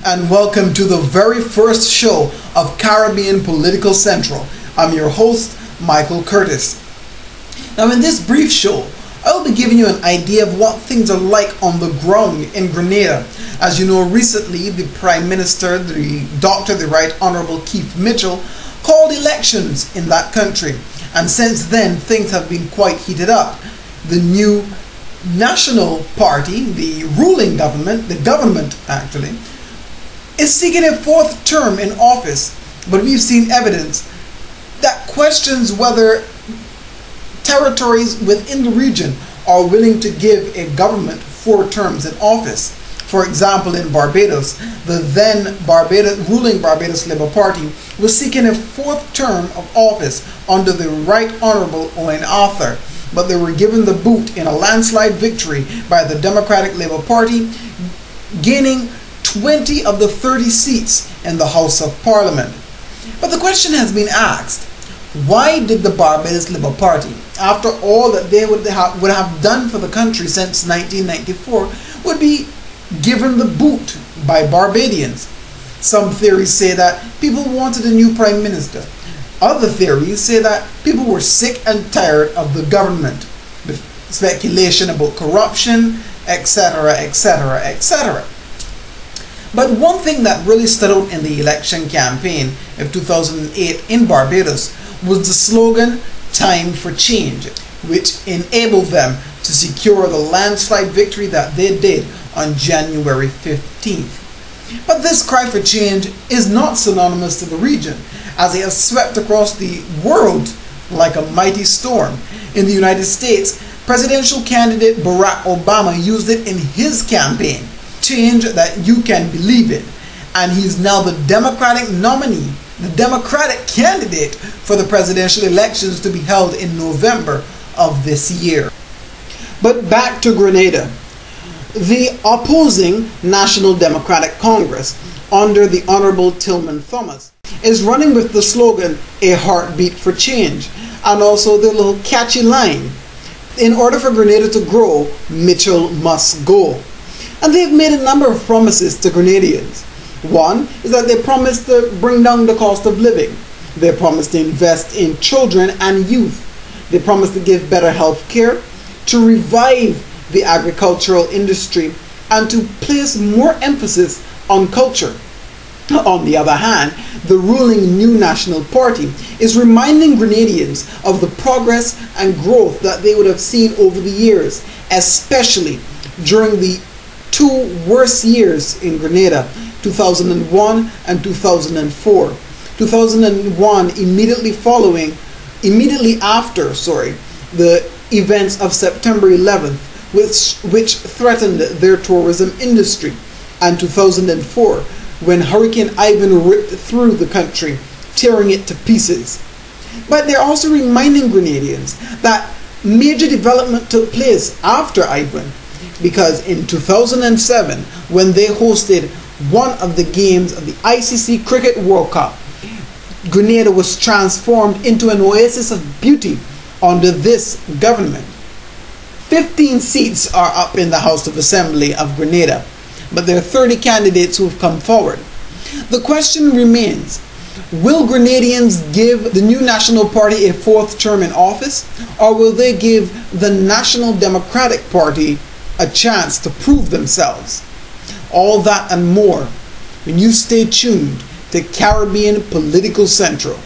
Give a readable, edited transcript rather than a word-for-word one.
and welcome to the very first show of Caribbean Political Central. I'm your host, Michael Curtis. Now in this brief show, I'll be giving you an idea of what things are like on the ground in Grenada. As you know, recently the Prime Minister, the Right Honourable Keith Mitchell, called elections in that country. And since then, things have been quite heated up. The new National Party, the ruling government, the government actually, is seeking a fourth term in office, but we've seen evidence that questions whether territories within the region are willing to give a government 4 terms in office. For example, in Barbados, the then ruling Barbados Labour Party was seeking a 4th term of office under the Right Honourable Owen Arthur, but they were given the boot in a landslide victory by the Democratic Labour Party, gaining 20 of the 30 seats in the House of Parliament. But the question has been asked, why did the Barbados Labour Party, after all that they would have done for the country since 1994, would be given the boot by Barbadians? Some theories say that people wanted a new prime minister. Other theories say that people were sick and tired of the government, the speculation about corruption, etc., etc., etc. But one thing that really stood out in the election campaign of 2008 in Barbados was the slogan, "Time for Change," which enabled them to secure the landslide victory that they did on January 15th. But this cry for change is not synonymous to the region, as it has swept across the world like a mighty storm. In the United States, presidential candidate Barack Obama used it in his campaign, change that you can believe in, and he's now the Democratic nominee, the Democratic candidate for the presidential elections to be held in November of this year. But back to Grenada. The opposing National Democratic Congress, under the Honourable Tillman Thomas, is running with the slogan, "A heartbeat for change," and also the little catchy line, "In order for Grenada to grow, Mitchell must go." And they've made a number of promises to Grenadians. One is that they promised to bring down the cost of living. They promised to invest in children and youth. They promised to give better health care, to revive the agricultural industry, and to place more emphasis on culture. On the other hand, the ruling New National Party is reminding Grenadians of the progress and growth that they would have seen over the years, especially during the 2 worst years in Grenada, 2001 and 2004. 2001 immediately after the events of September 11th, which threatened their tourism industry, and 2004 when Hurricane Ivan ripped through the country, tearing it to pieces. But they're also reminding Grenadians that major development took place after Ivan, because in 2007, when they hosted one of the games of the ICC Cricket World Cup, Grenada was transformed into an oasis of beauty under this government. 15 seats are up in the House of Assembly of Grenada, but there are 30 candidates who have come forward. The question remains, will Grenadians give the New National Party a 4th term in office, or will they give the National Democratic Party a chance to prove themselves? All that and more when you stay tuned to Caribbean Political Central.